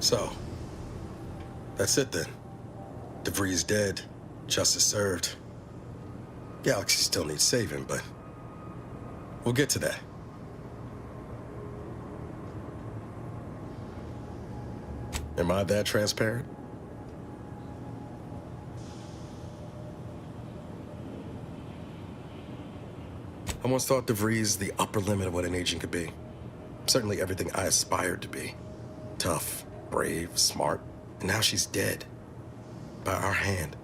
So, that's it then. DeVries dead, justice served. Galaxy still needs saving, but we'll get to that. Am I that transparent? I once thought DeVries the upper limit of what an agent could be. Certainly everything I aspired to be. Tough, brave, smart, and now she's dead. By our hand.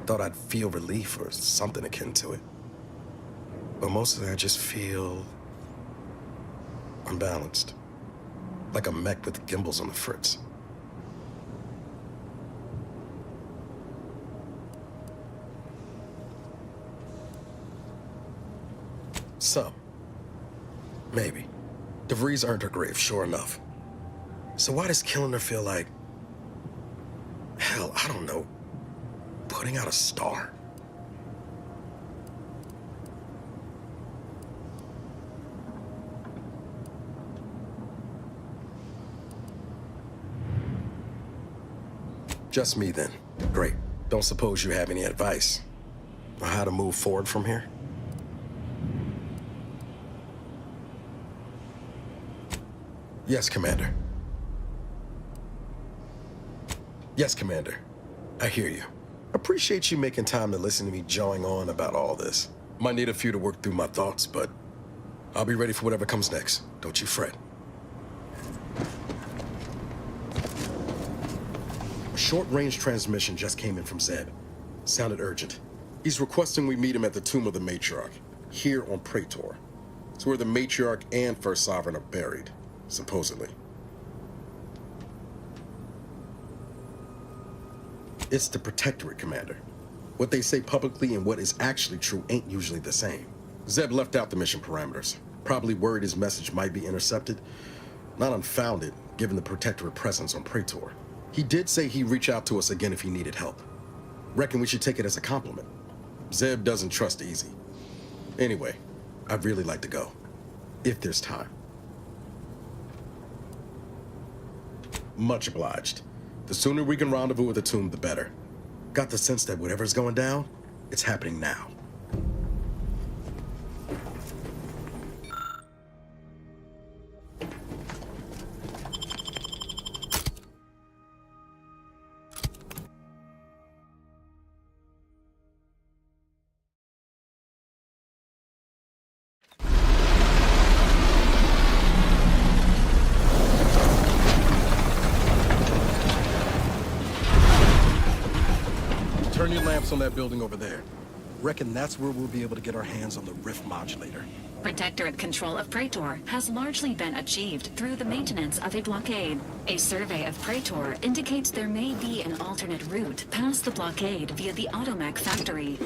Thought I'd feel relief or something akin to it. But mostly I just feel unbalanced. Like a mech with gimbals on the fritz. Some. Maybe. DeVries earned her grave, sure enough. So why does killing her feel like... hell, I don't know. Putting out a star? Just me then. Great. Don't suppose you have any advice on how to move forward from here? Yes, Commander. Yes, Commander. I hear you. Appreciate you making time to listen to me jawing on about all this. Might need a few to work through my thoughts, but I'll be ready for whatever comes next. Don't you fret. A short-range transmission just came in from Zeb. Sounded urgent. He's requesting we meet him at the Tomb of the Matriarch, here on Praetor. It's where the Matriarch and First Sovereign are buried, supposedly. It's the Protectorate, Commander. What they say publicly and what is actually true ain't usually the same. Zeb left out the mission parameters. Probably worried his message might be intercepted. Not unfounded, given the Protectorate presence on Praetor. He did say he'd reach out to us again if he needed help. Reckon we should take it as a compliment. Zeb doesn't trust easy. Anyway, I'd really like to go. If there's time. Much obliged. The sooner we can rendezvous at the tomb, the better. Got the sense that whatever's going down, it's happening now. Turn your lamps on that building over there. Reckon that's where we'll be able to get our hands on the Rift modulator. Protectorate control of Praetor has largely been achieved through the maintenance of a blockade. A survey of Praetor indicates there may be an alternate route past the blockade via the Automech factory.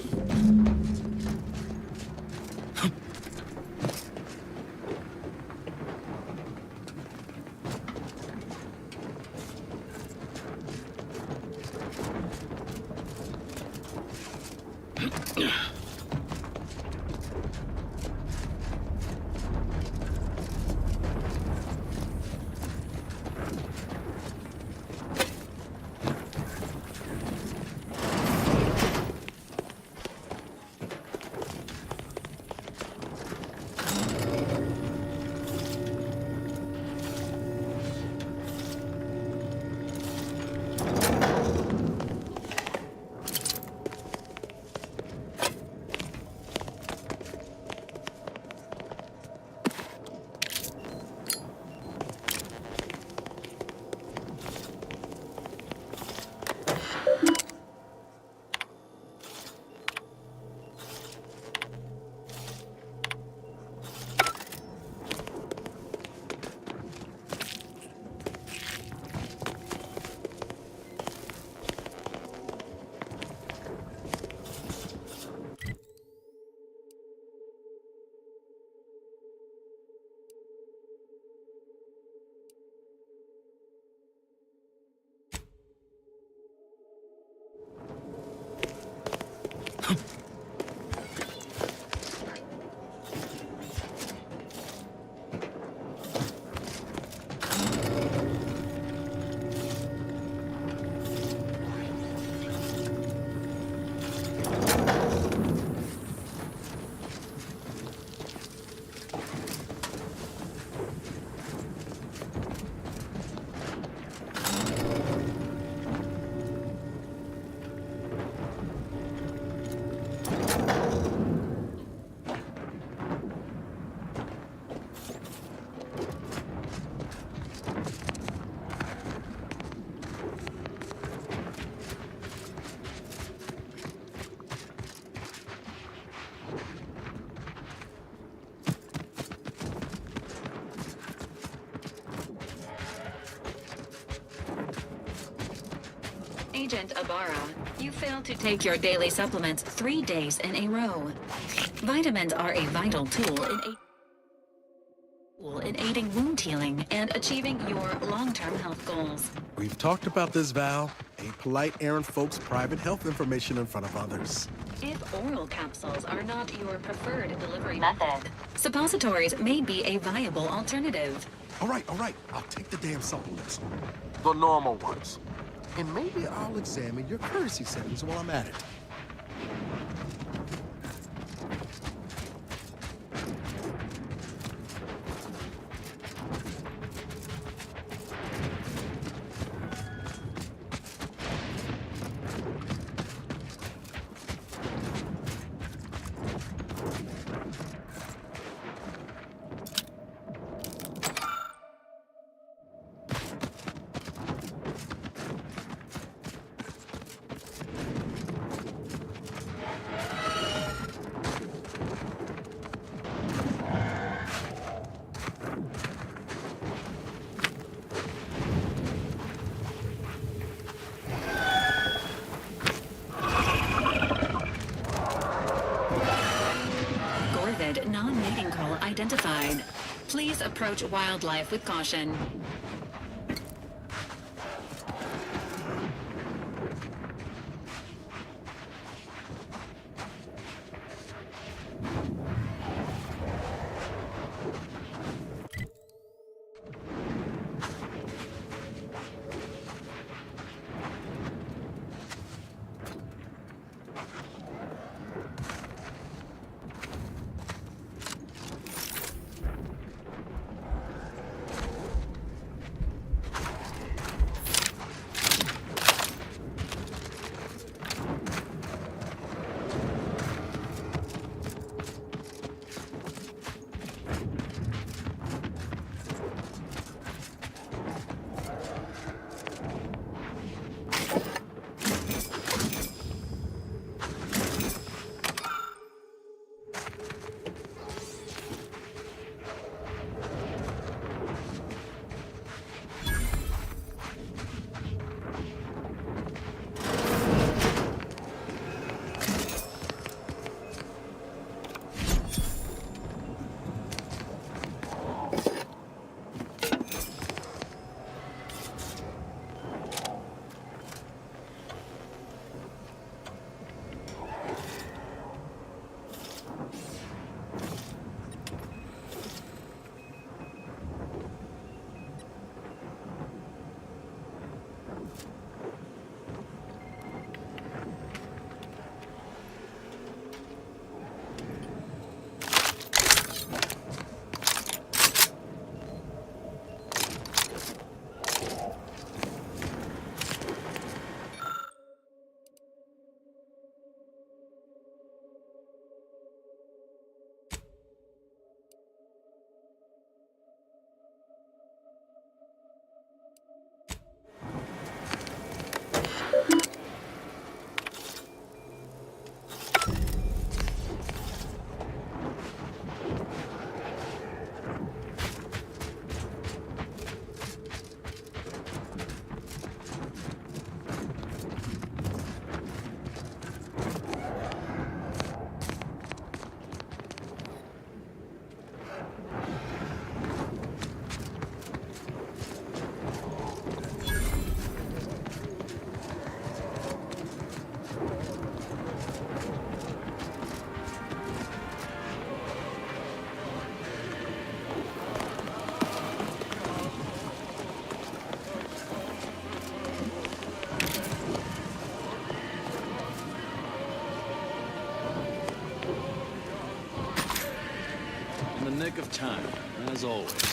Agent Ibarra, you failed to take your daily supplements 3 days in a row. Vitamins are a vital tool in aiding wound healing and achieving your long-term health goals. We've talked about this, Val. Ain't polite airing folks' private health information in front of others. If oral capsules are not your preferred delivery method, suppositories may be a viable alternative. All right. I'll take the damn supplements. The normal ones. And maybe I'll examine your courtesy settings while I'm at it. Corvid non-mating call identified. Please approach wildlife with caution. In the nick of time, as always.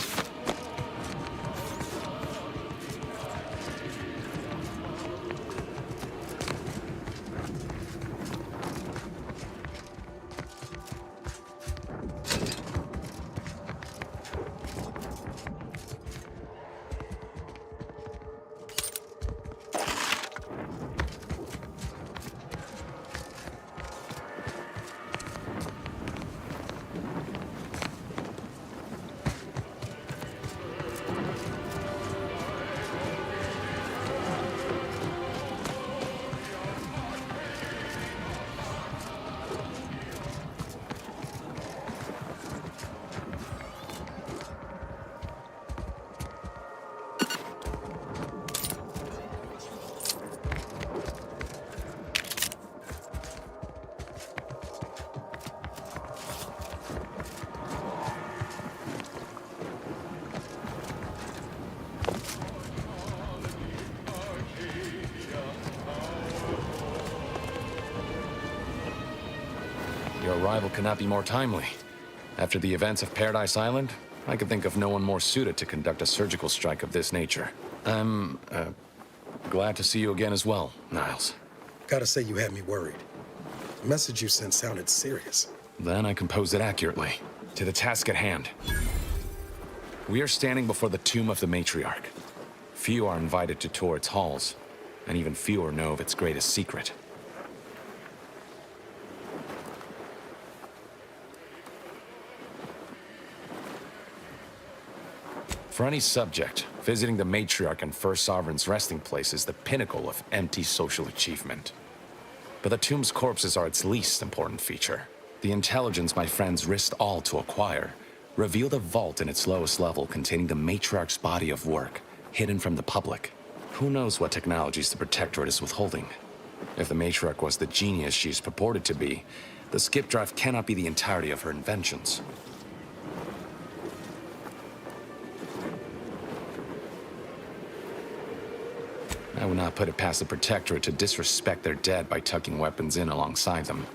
arrival could not be more timely. After the events of Paradise Island, I could think of no one more suited to conduct a surgical strike of this nature. I'm, glad to see you again as well, Niles. Gotta say you had me worried. The message you sent sounded serious. Then I composed it accurately. To the task at hand. We are standing before the tomb of the matriarch. Few are invited to tour its halls, and even fewer know of its greatest secret. For any subject, visiting the matriarch and First Sovereign's resting place is the pinnacle of empty social achievement. But the tomb's corpses are its least important feature. The intelligence my friends risked all to acquire revealed a vault in its lowest level containing the matriarch's body of work, hidden from the public. Who knows what technologies the Protectorate is withholding? If the matriarch was the genius she's purported to be, the skip drive cannot be the entirety of her inventions. I would not put it past the Protectorate to disrespect their dead by tucking weapons in alongside them.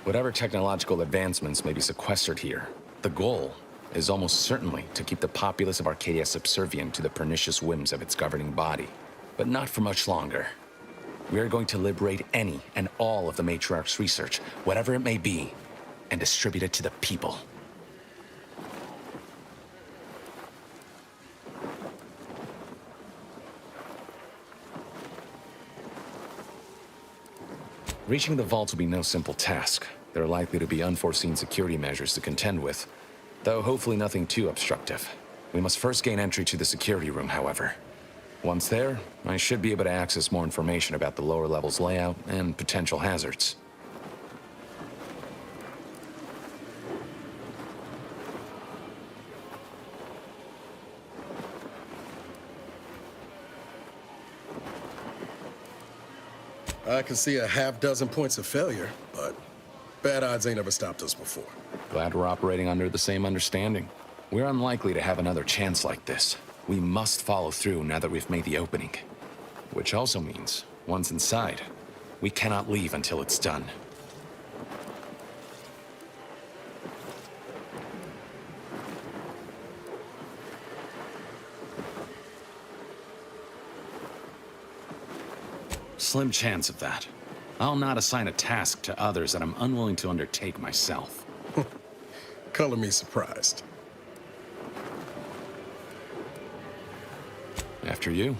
Whatever technological advancements may be sequestered here, the goal is almost certainly to keep the populace of Arcadia subservient to the pernicious whims of its governing body. But not for much longer. We are going to liberate any and all of the Matriarch's research, whatever it may be, and distribute it to the people. Reaching the vault will be no simple task. There are likely to be unforeseen security measures to contend with, though hopefully nothing too obstructive. We must first gain entry to the security room, however. Once there, I should be able to access more information about the lower level's layout and potential hazards. I can see a half-dozen points of failure, but bad odds ain't ever stopped us before. Glad we're operating under the same understanding. We're unlikely to have another chance like this. We must follow through now that we've made the opening. Which also means, once inside, we cannot leave until it's done. Slim chance of that. I'll not assign a task to others that I'm unwilling to undertake myself. Color me surprised. After you.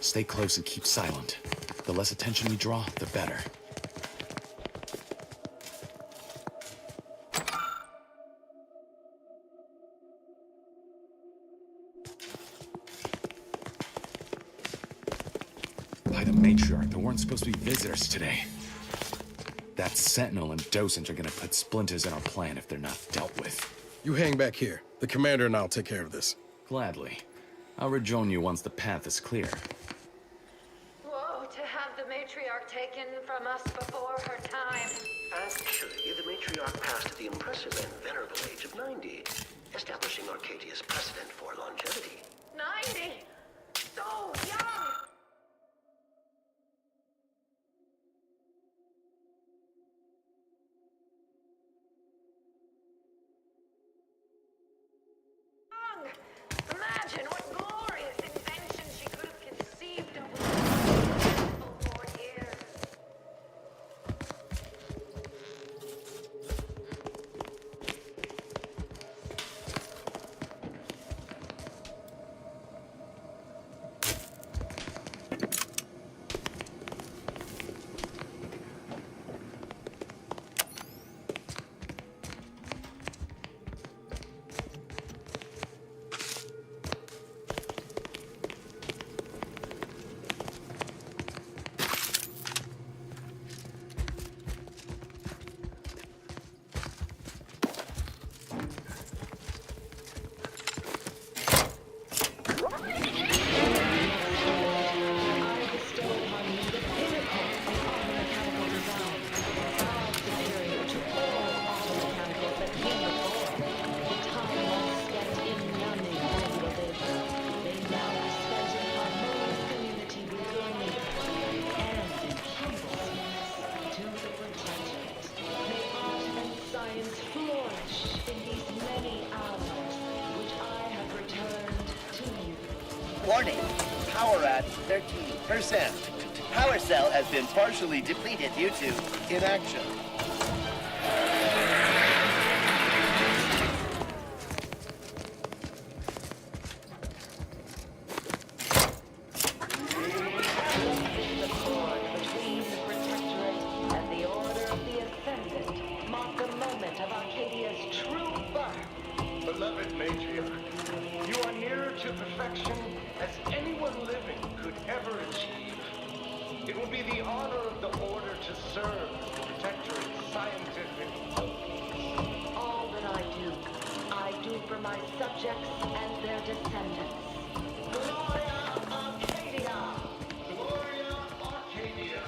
Stay close and keep silent. The less attention we draw, the better. By the matriarch, there weren't supposed to be visitors today. That Sentinel and Docent are gonna put splinters in our plan if they're not dealt with. You hang back here. The commander and I'll take care of this. Gladly. I'll rejoin you once the path is clear. Whoa, to have the matriarch taken from us before her time. Actually, the matriarch passed at the impressive and venerable age of 90, establishing Arcadia's precedent for longevity. 90! So young! Imagine what glorious invention she could have conceived over the 4 years. Warning, power at 13%. Power cell has been partially depleted due to inaction. The cord between the Protectorate and the Order of the Ascendant mark the moment of Arcadia's true birth. Beloved matriarch, you are nearer to perfection as anyone living could ever achieve. It will be the honor of the Order to serve the Protectorate's scientific focus. All that I do for my subjects and their descendants. Gloria Arcadia! Gloria Arcadia!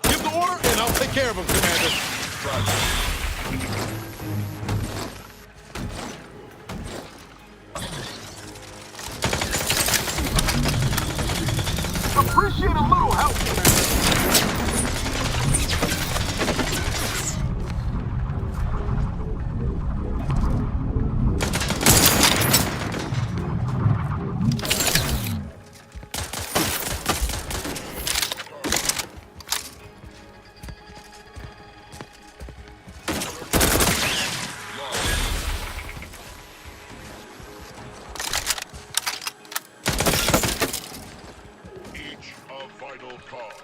Give the order, and I'll take care of him, Commander. Appreciate a little help, Commander. Each a vital cause.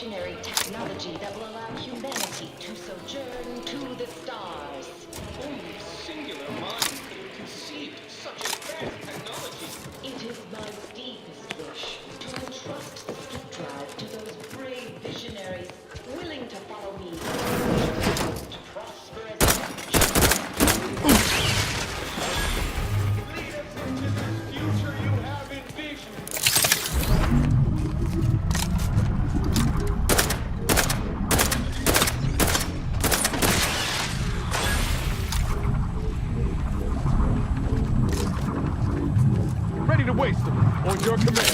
revolutionary technology that will allow humanity to sojourn to the stars. Only a singular mind could have conceived such advanced technology. It is my deepest wish to entrust the skip drive to those brave visionaries willing to follow me to prosperous Lead us into this future you have envisioned. Ready to waste them. On your command.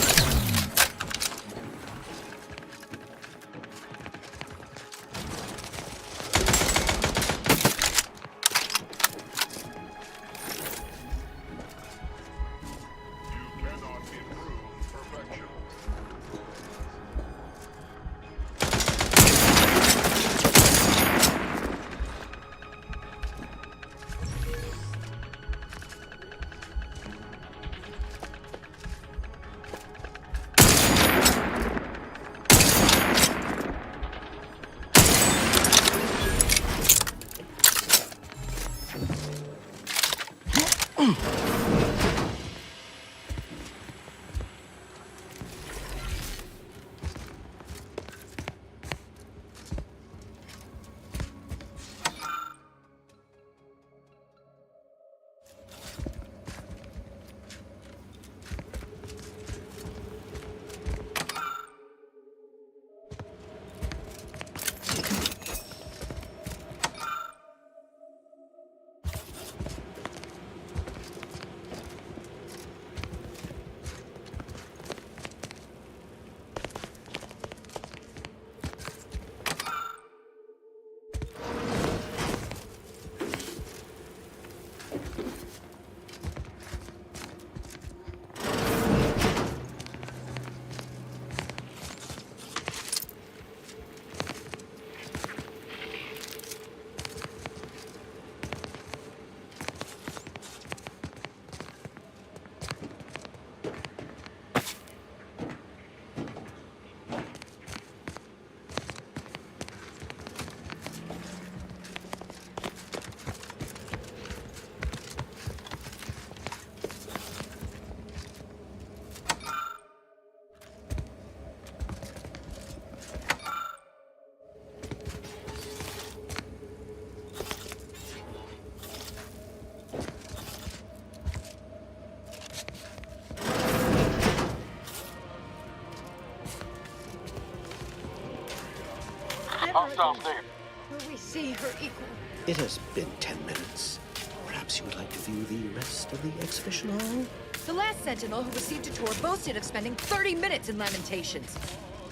Will we see her equal? It has been 10 minutes. Perhaps you would like to view the rest of the exhibition hall? The last Sentinel who received a tour boasted of spending 30 minutes in Lamentations.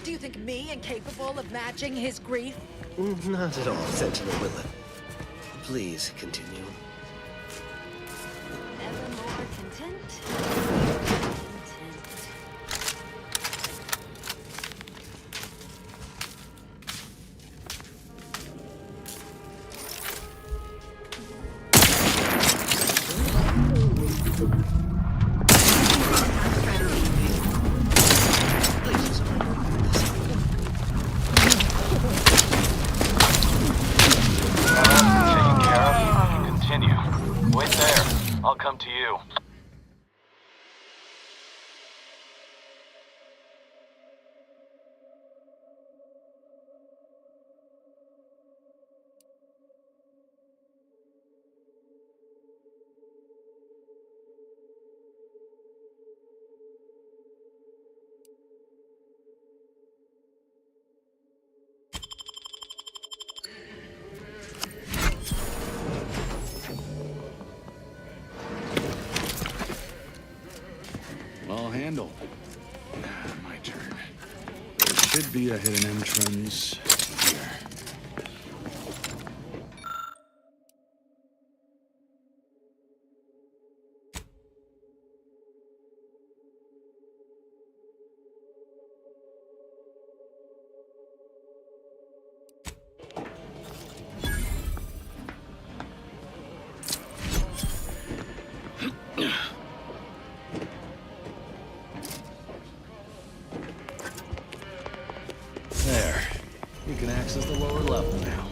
Do you think me incapable of matching his grief? Not at all, Sentinel Willa. Please continue. Never more content. Taken care of. Continue. Wait there. I'll come to you. Well handled. My turn. There should be a hidden entrance here. There. You can access the lower level now.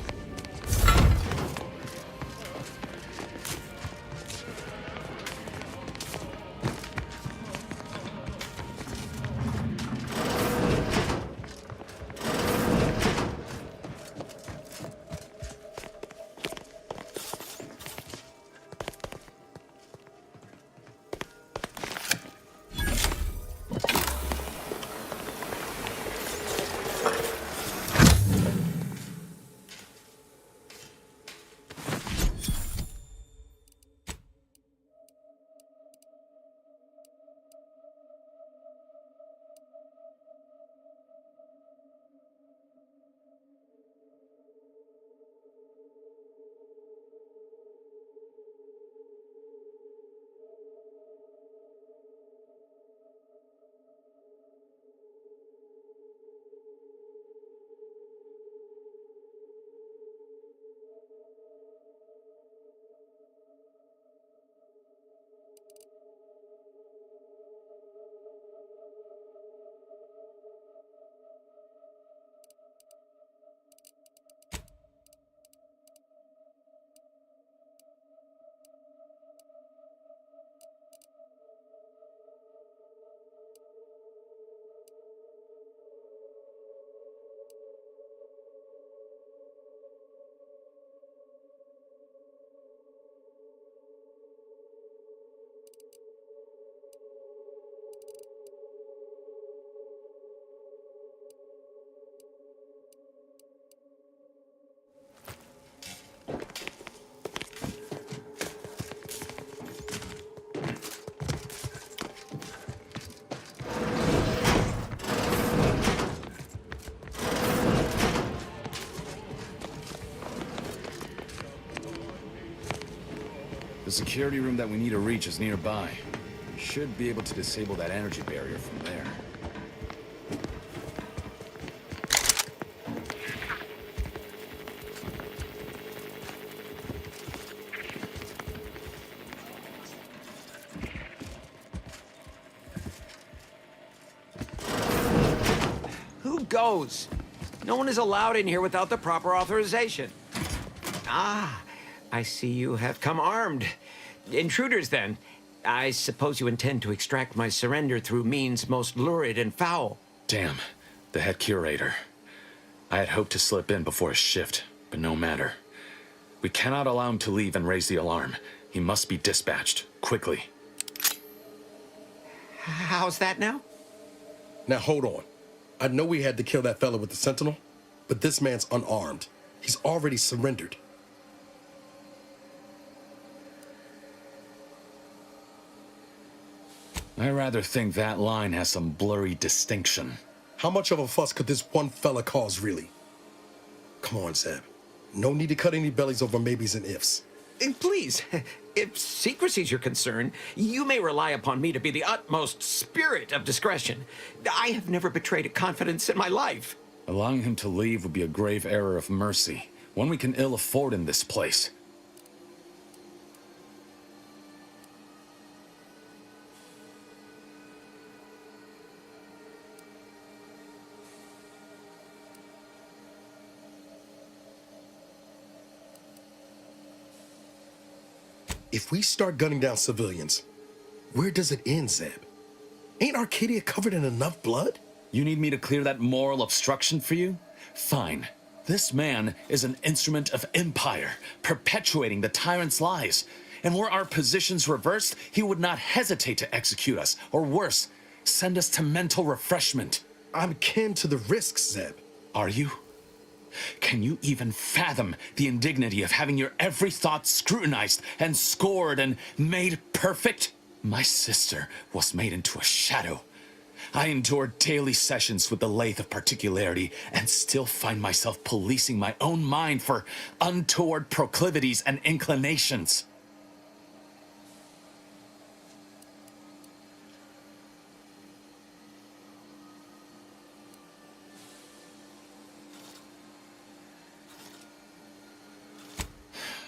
The security room that we need to reach is nearby. Should be able to disable that energy barrier from there. Who goes? No one is allowed in here without the proper authorization. Ah, I see you have come armed. Intruders, then. I suppose you intend to extract my surrender through means most lurid and foul. Damn, the head curator. I had hoped to slip in before his shift, but no matter. We cannot allow him to leave and raise the alarm. He must be dispatched, quickly. How's that now? Now hold on. I know we had to kill that fella with the Sentinel, but this man's unarmed. He's already surrendered. I rather think that line has some blurry distinction. How much of a fuss could this one fella cause, really? Come on, Zeb. No need to cut any bellies over maybes and ifs. Please, if secrecy's your concern, you may rely upon me to be the utmost spirit of discretion. I have never betrayed a confidence in my life. Allowing him to leave would be a grave error of mercy, one we can ill afford in this place. If we start gunning down civilians, where does it end, Zeb? Ain't Arcadia covered in enough blood? You need me to clear that moral obstruction for you? Fine. This man is an instrument of empire, perpetuating the tyrant's lies. And were our positions reversed, he would not hesitate to execute us, or worse, send us to mental refreshment. I'm kin to the risks, Zeb. Are you? Can you even fathom the indignity of having your every thought scrutinized and scored and made perfect? My sister was made into a shadow. I endured daily sessions with the lathe of particularity and still find myself policing my own mind for untoward proclivities and inclinations.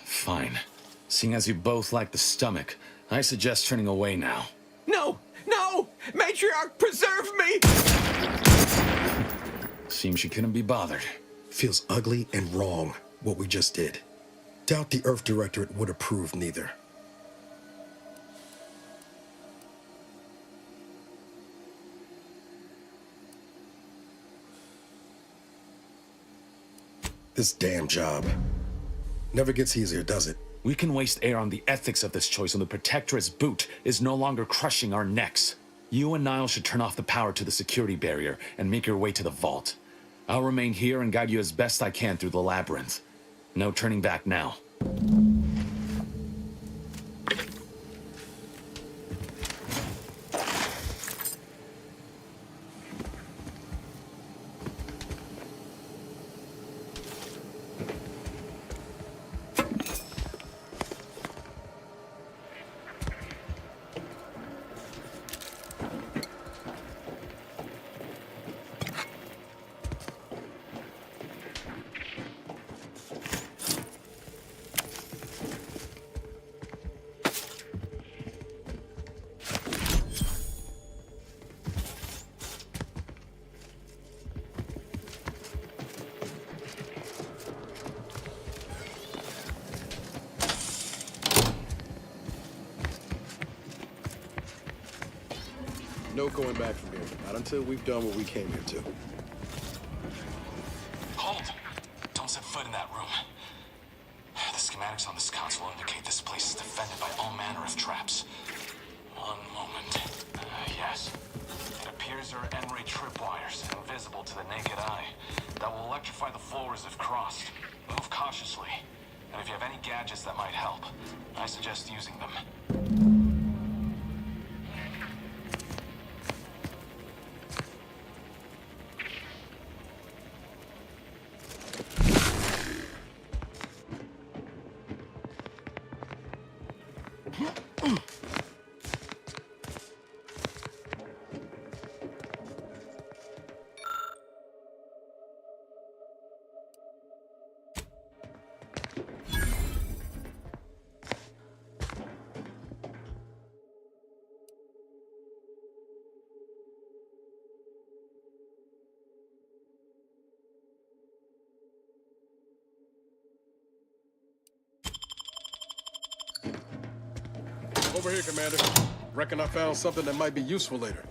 Fine. Seeing as you both lack the stomach, I suggest turning away now. No! No! Matriarch, preserve me! Seems she couldn't be bothered. Feels ugly and wrong, what we just did. Doubt the Earth Directorate would approve neither. This damn job. Never gets easier, does it? We can waste air on the ethics of this choice when the Protectorate's boot is no longer crushing our necks. You and Niall should turn off the power to the security barrier and make your way to the vault. I'll remain here and guide you as best I can through the labyrinth. No turning back now. No going back from here. Not until we've done what we came here to. Hold! Don't set foot in that room. The schematics on this console indicate this place is defended by all manner of traps. One moment. Yes. It appears there are N-ray tripwires, invisible to the naked eye, that will electrify the floors if crossed. Move cautiously. And if you have any gadgets that might help, I suggest using them. Over here, Commander. Reckon I found something that might be useful later.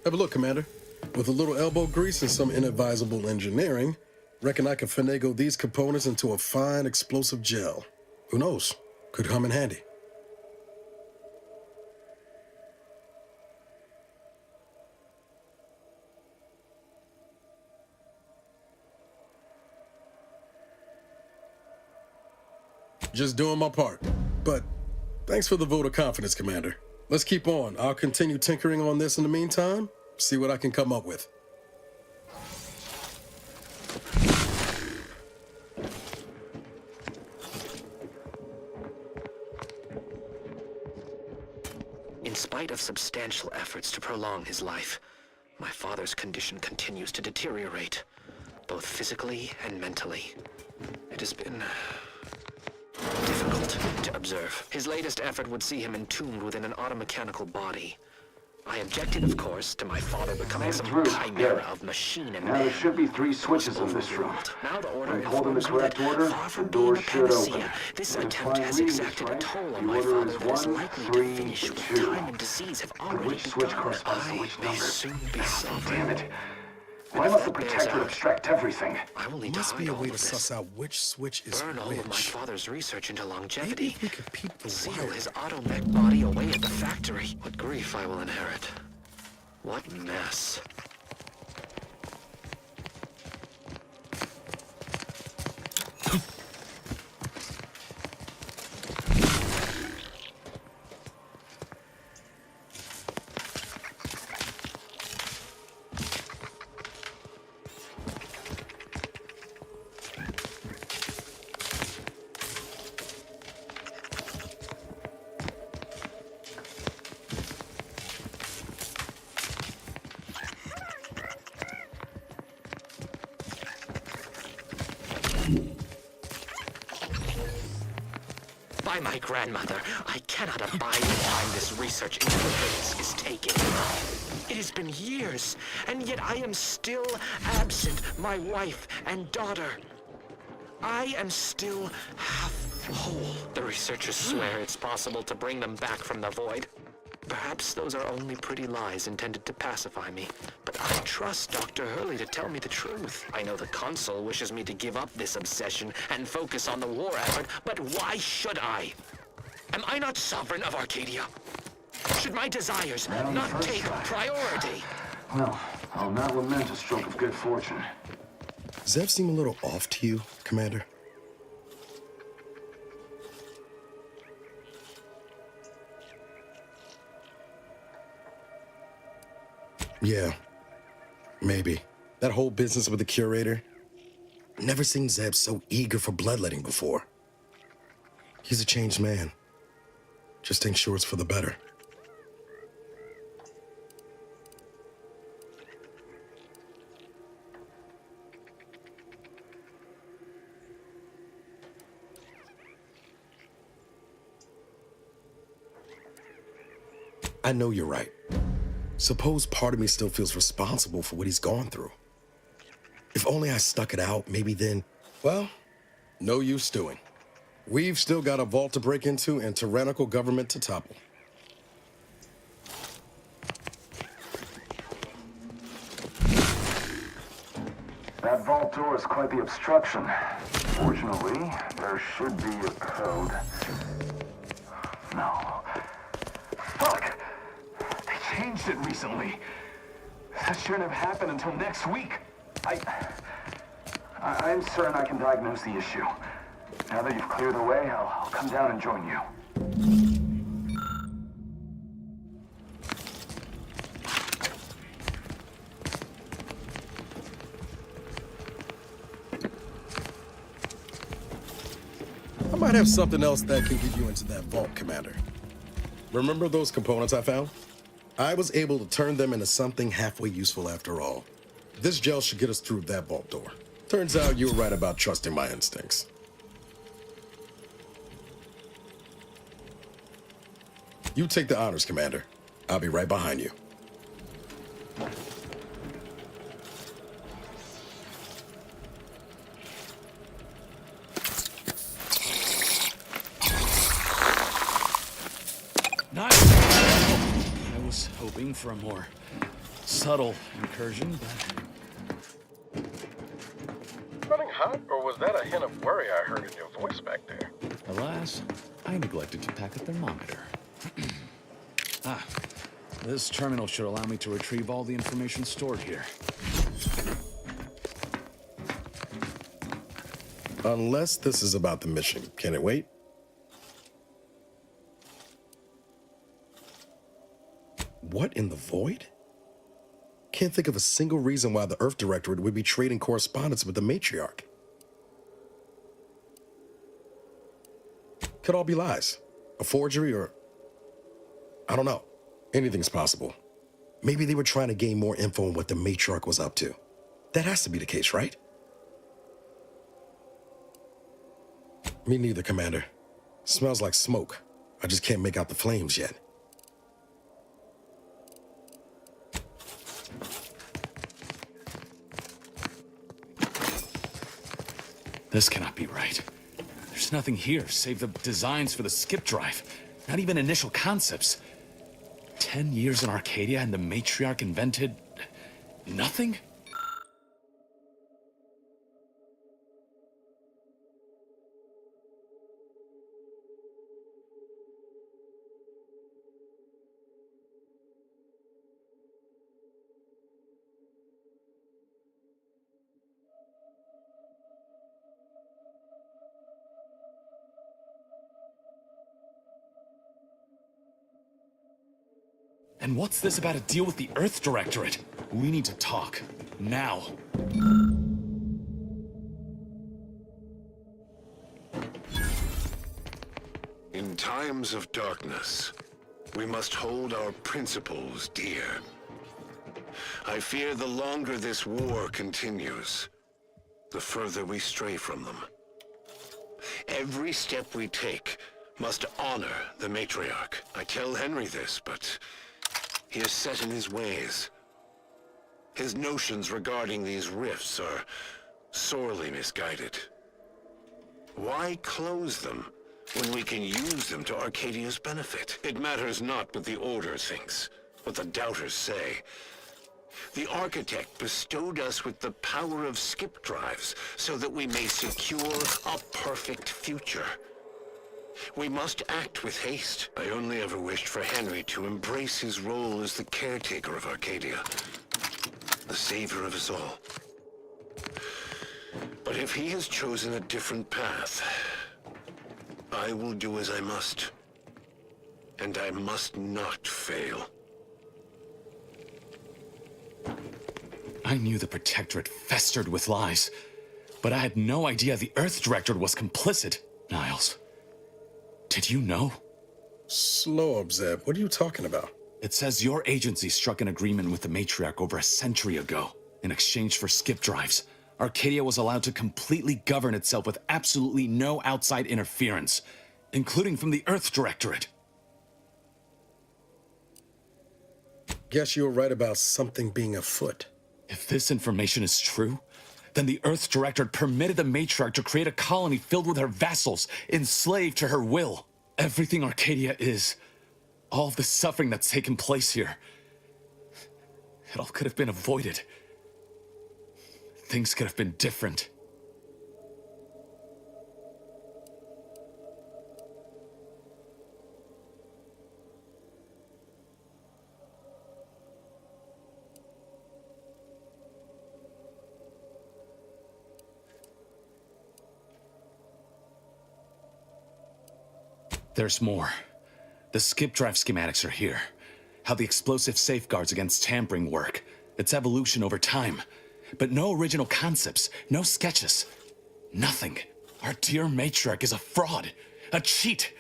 Have a look, Commander. With a little elbow grease and some inadvisable engineering, reckon I can finagle these components into a fine explosive gel. Who knows? Could come in handy. Just doing my part. But thanks for the vote of confidence, Commander. Let's keep on. I'll continue tinkering on this in the meantime, see what I can come up with. In spite of substantial efforts to prolong his life, my father's condition continues to deteriorate, both physically and mentally. It has been difficult to observe. His latest effort would see him entombed within an automechanical body. I objected, of course, to my father becoming some chimera of machine and Now man. there should be 3 switches in this room. Now the order When pulled in the informs me that, correct order, far from the being doors a should open. panacea, this There's attempt 5 has readings, exacted a right? toll on The my order father is that is 1, likely 3, to finish with 2. time and disease have And already which switch begun. corresponds to I which may number? soon be sovereign. Damn it. Why must the Protectorate abstract everything? I will need Must to be hide a all way to of this. suss out which switch is Burn all of my which. father's research into Maybe longevity. if we could peep the Seal wire. his automech body away at the factory. What grief I will inherit. What mess. By my grandmother, I cannot abide the time this research into the race is taking. It has been years, and yet I am still absent my wife and daughter. I am still half whole. The researchers swear it's possible to bring them back from the void. Perhaps those are only pretty lies intended to pacify me, but I trust Dr. Hurley to tell me the truth. I know the Consul wishes me to give up this obsession and focus on the war effort, but why should I? Am I not sovereign of Arcadia? Should my desires not take priority? Well, I'll not lament a stroke of good fortune. Zev seem a little off to you, Commander? Yeah, maybe. That whole business with the curator. Never seen Zeb so eager for bloodletting before. He's a changed man. Just ain't sure it's for the better. I know you're right. Suppose part of me still feels responsible for what he's gone through. If only I stuck it out, maybe then, well, no use stewing. We've still got a vault to break into and tyrannical government to topple. That vault door is quite the obstruction. Fortunately, there should be a code. No. Fuck! They changed it recently. That shouldn't have happened until next week. I'm certain I can diagnose the issue. Now that you've cleared the way, I'll come down and join you. I might have something else that can get you into that vault, Commander. Remember those components I found? I was able to turn them into something halfway useful after all. This gel should get us through that vault door. Turns out you were right about trusting my instincts. You take the honors, Commander. I'll be right behind you. Nice. I was hoping for a more subtle incursion, but... Running hot, or was that a hint of worry I heard in your voice back there? alas, I neglected to pack a thermometer. This terminal should allow me to retrieve all the information stored here. Unless this is about the mission. Can it wait? What in the void? Can't think of a single reason why the Earth Directorate would be trading correspondence with the Matriarch. Could all be lies. A forgery or... I don't know. Anything's possible. Maybe they were trying to gain more info on what the Matriarch was up to. That has to be the case, right? Me neither, Commander. Smells like smoke. I just can't make out the flames yet. This cannot be right. There's nothing here save the designs for the skip drive. Not even initial concepts. 10 years in Arcadia and the Matriarch invented... nothing? And what's this about a deal with the Earth Directorate? We need to talk. Now. In times of darkness, we must hold our principles dear. I fear the longer this war continues, the further we stray from them. Every step we take must honor the matriarch. I tell Henry this, but he is set in his ways. His notions regarding these rifts are sorely misguided. Why close them when we can use them to Arcadia's benefit? It matters not what the Order thinks, what the Doubters say. The Architect bestowed us with the power of skip drives so that we may secure a perfect future. We must act with haste. I only ever wished for Henry to embrace his role as the caretaker of Arcadia, the savior of us all. But if he has chosen a different path, I will do as I must. And I must not fail. I knew the Protectorate festered with lies, but I had no idea the Earth Directorate was complicit. Niles, did you know? Slow up, Zeb. What are you talking about? It says your agency struck an agreement with the Matriarch over a century ago. In exchange for skip drives, Arcadia was allowed to completely govern itself with absolutely no outside interference, including from the Earth Directorate. Guess you were right about something being afoot. If this information is true, then the Earth Directorate permitted the Matriarch to create a colony filled with her vassals, enslaved to her will. Everything Arcadia is, all of the suffering that's taken place here, it all could have been avoided. Things could have been different. There's more. The skip drive schematics are here. How the explosive safeguards against tampering work. Its evolution over time. But no original concepts, no sketches. Nothing. Our dear matriarch is a fraud. A cheat.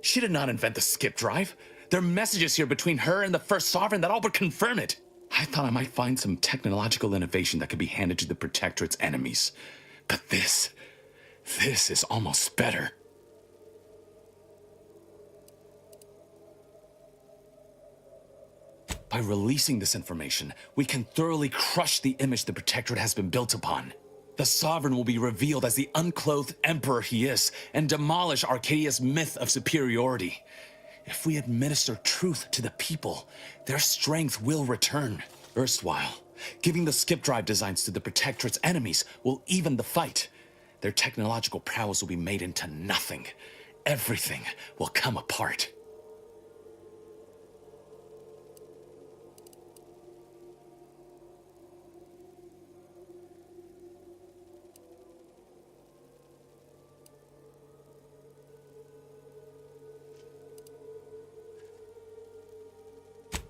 She did not invent the skip drive. There are messages here between her and the First Sovereign that all but confirm it. I thought I might find some technological innovation that could be handed to the Protectorate's enemies. But this is almost better. By releasing this information, we can thoroughly crush the image the Protectorate has been built upon. The Sovereign will be revealed as the unclothed emperor he is, and demolish Arcadia's myth of superiority. If we administer truth to the people, their strength will return. Erstwhile, giving the skip drive designs to the Protectorate's enemies will even the fight. Their technological prowess will be made into nothing. Everything will come apart.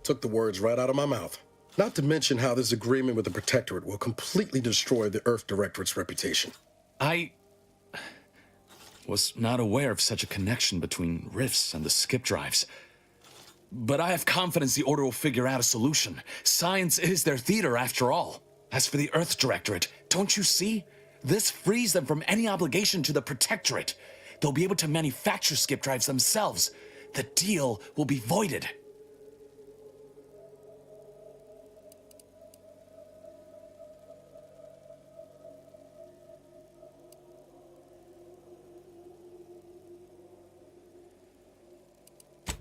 Took the words right out of my mouth. Not to mention how this agreement with the Protectorate will completely destroy the Earth Directorate's reputation. I was not aware of such a connection between rifts and the skip drives. But I have confidence the Order will figure out a solution. Science is their theater, after all. As for the Earth Directorate, don't you see? This frees them from any obligation to the Protectorate. They'll be able to manufacture skip drives themselves. The deal will be voided.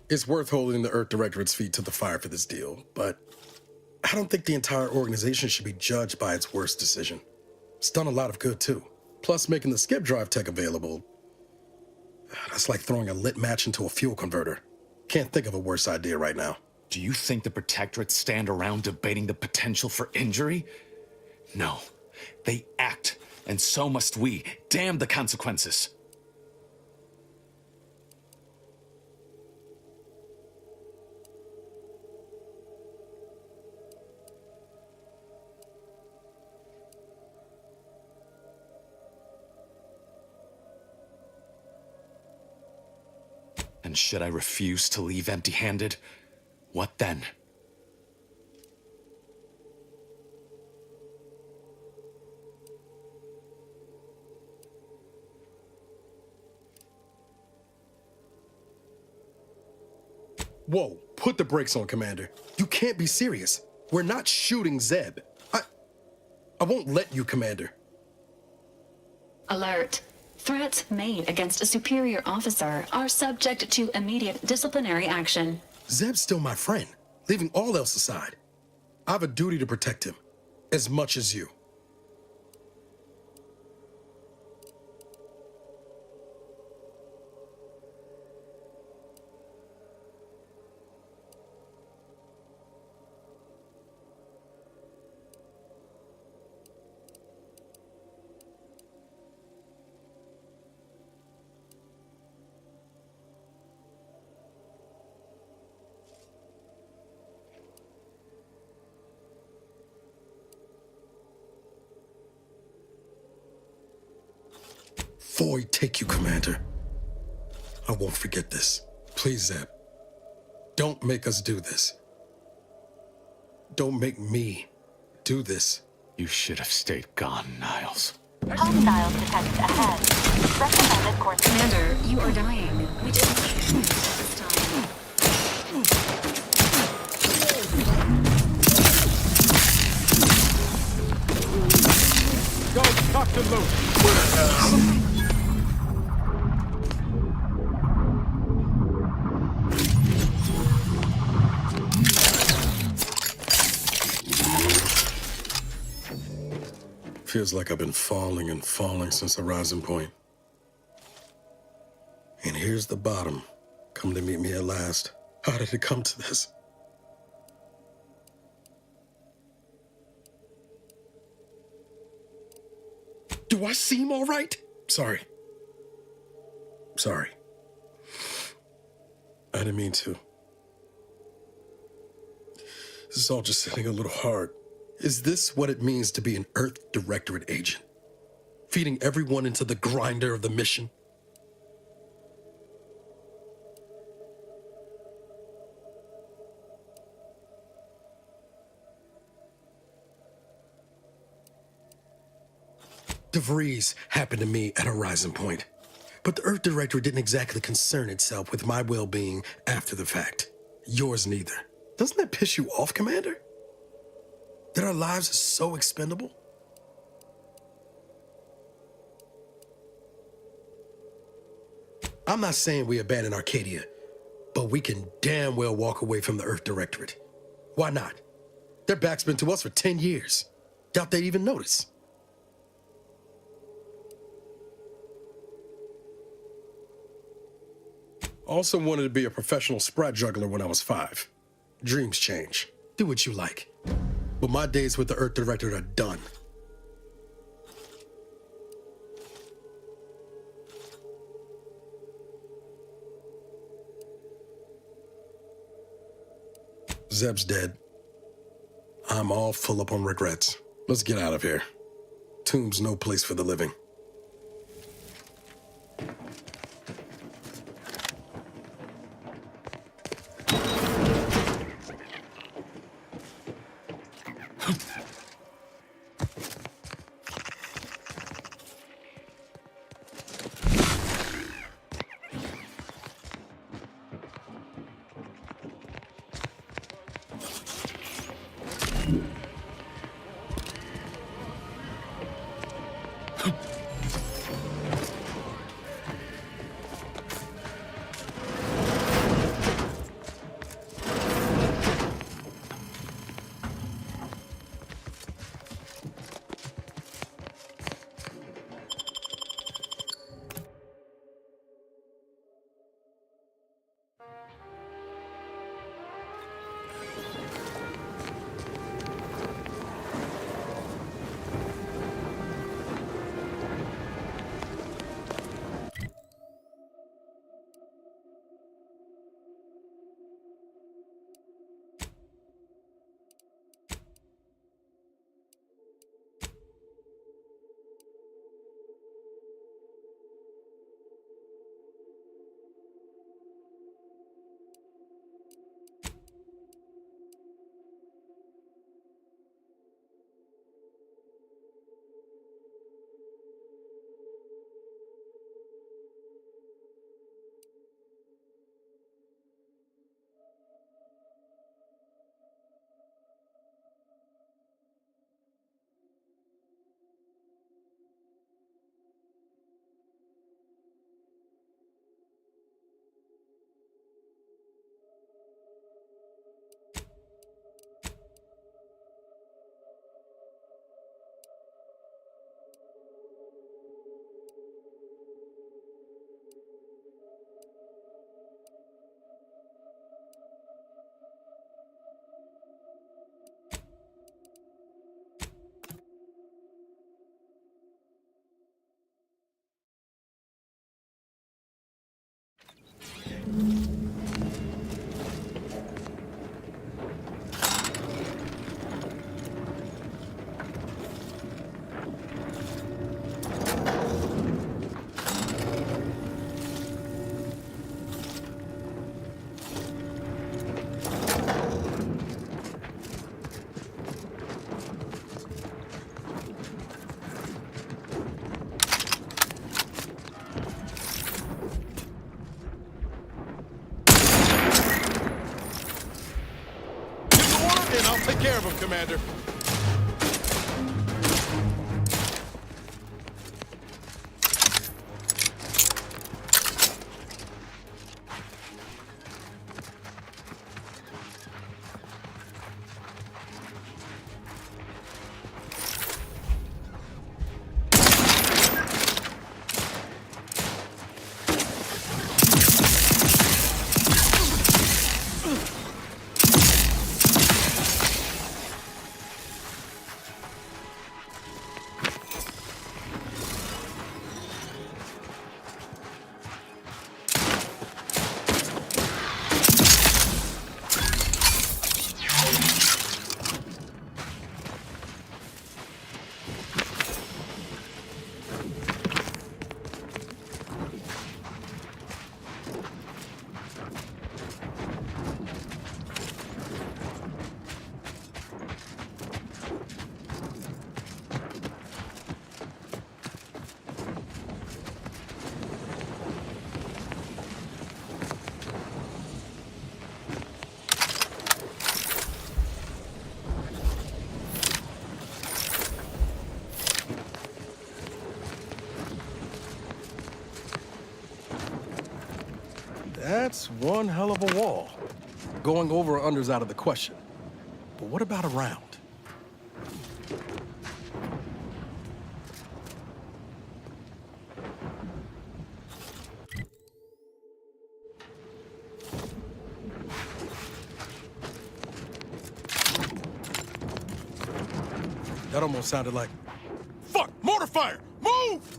It's worth holding the Earth Directorate's feet to the fire for this deal, but I don't think the entire organization should be judged by its worst decision. It's done a lot of good, too. Plus, making the skip drive tech available, that's like throwing a lit match into a fuel converter. Can't think of a worse idea right now. Do you think the Protectorate stand around debating the potential for injury? No. They act, and so must we. Damn the consequences. And should I refuse to leave empty-handed? What then? Whoa, put the brakes on, Commander. You can't be serious. We're not shooting Zeb. I won't let you, Commander. Alert. Threats made against a superior officer are subject to immediate disciplinary action. Zeb's still my friend, leaving all else aside. I have a duty to protect him, as much as you. Void take you, Commander. I won't forget this. Please, Zeb. Don't make us do this. Don't make me do this. You should have stayed gone, Niles. Hostiles detected ahead. Recommended course. Commander, you are dying. We didn't this time. Go, talk to Luke. Feels like I've been falling and falling since the rising point. And here's the bottom, come to meet me at last. How did it come to this? Do I seem all right? Sorry. I didn't mean to. This is all just hitting a little hard. Is this what it means to be an Earth Directorate agent? Feeding everyone into the grinder of the mission? DeVries happened to me at a rising point. But the Earth Directorate didn't exactly concern itself with my well-being after the fact. Yours neither. Doesn't that piss you off, Commander? That our lives are so expendable? I'm not saying we abandon Arcadia, but we can damn well walk away from the Earth Directorate. Why not? Their back's been to us for 10 years. Doubt they'd even notice. Also wanted to be a professional sprite juggler when I was 5. Dreams change. Do what you like. But my days with the Earth Directorate are done. Zeb's dead. I'm all full up on regrets. Let's get out of here. Tomb's no place for the living. Huh. in. I'll take care of him, Commander. That's one hell of a wall. Going over or under's out of the question. But what about around? That almost sounded like... Fuck! Mortar fire! Move!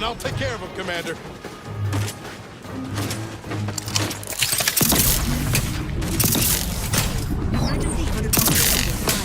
in. I'll take care of him, Commander. Emergency protocol is defined.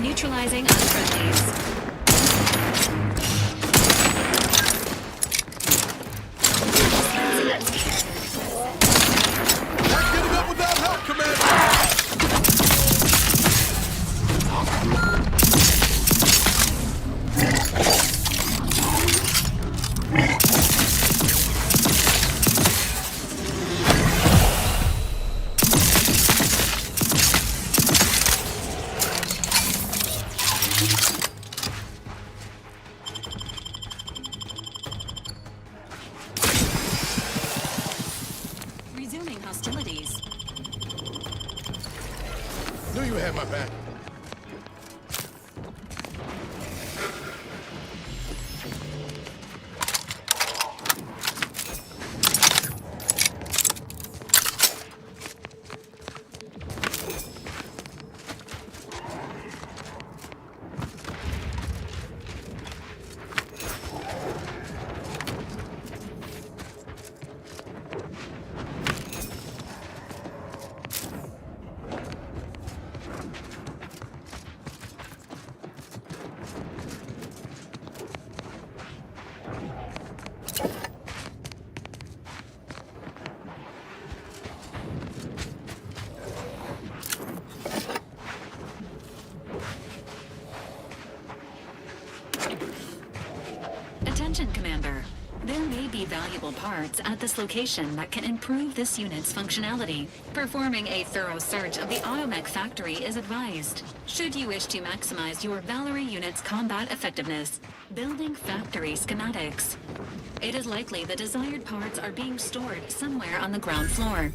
Neutralizing unfriendlies. We're getting up without help, Commander! Resuming hostilities. Knew you had my back. Attention, Commander. There may be valuable parts at this location that can improve this unit's functionality. Performing a thorough search of the Automech factory is advised, should you wish to maximize your Valkyrie unit's combat effectiveness. Building factory schematics. It is likely the desired parts are being stored somewhere on the ground floor.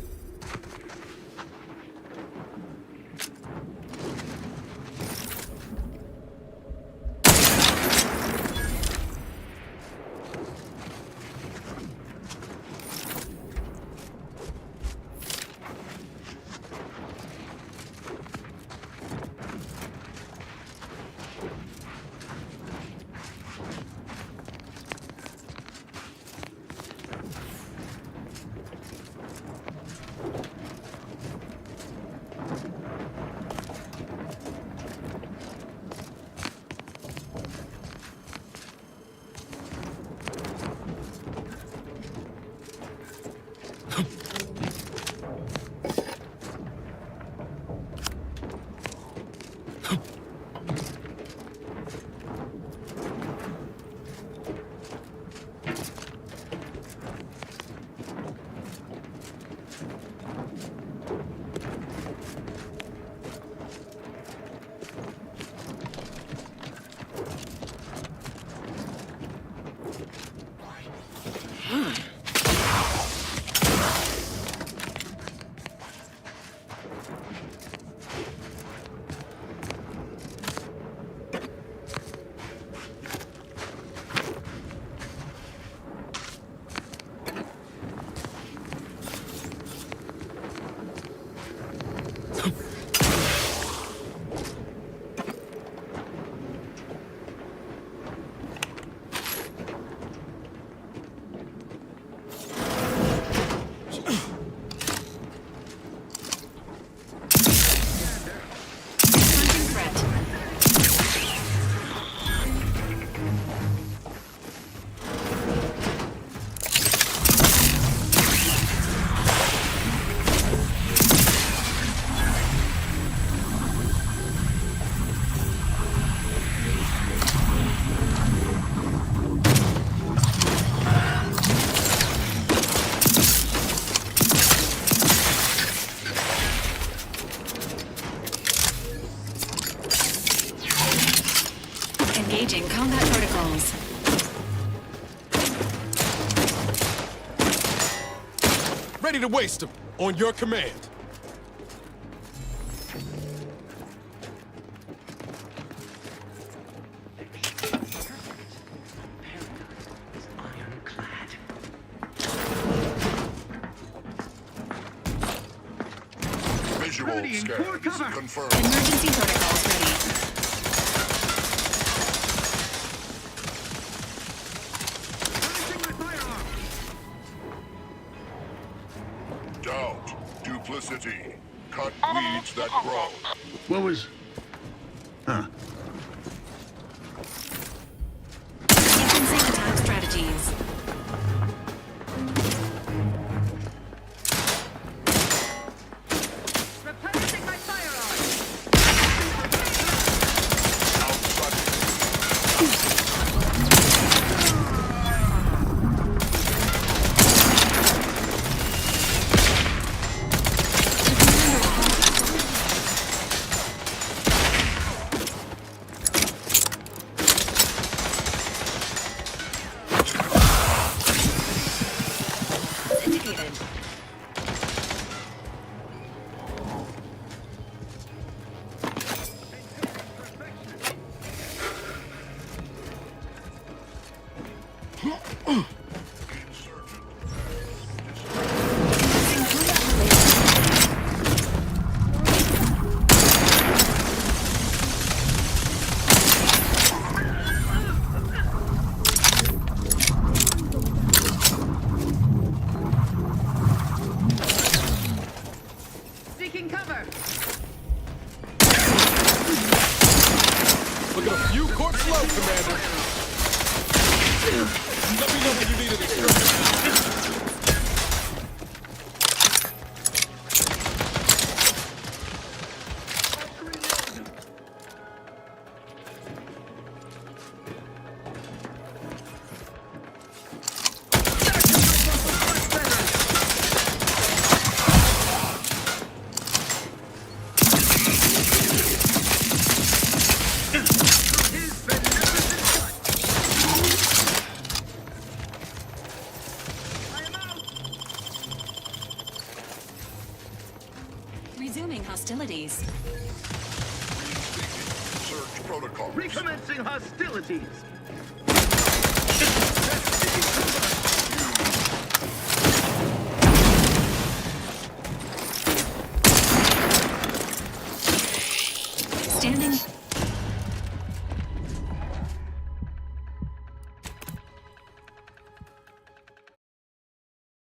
Hunting threat. Engaging combat protocols. Ready to waste them on your command. Visual scans confirmed. Emergency protocols ready. Doubt. Duplicity. Cut weeds that grow. What was... Huh. Sequencing attack strategies. Replenishing my firearms! Indicated. Seeking cover! Look at a few corpse low, Commander. Let me know when you need an extraction. Resuming hostilities. Search protocol. Recommencing hostilities. Standing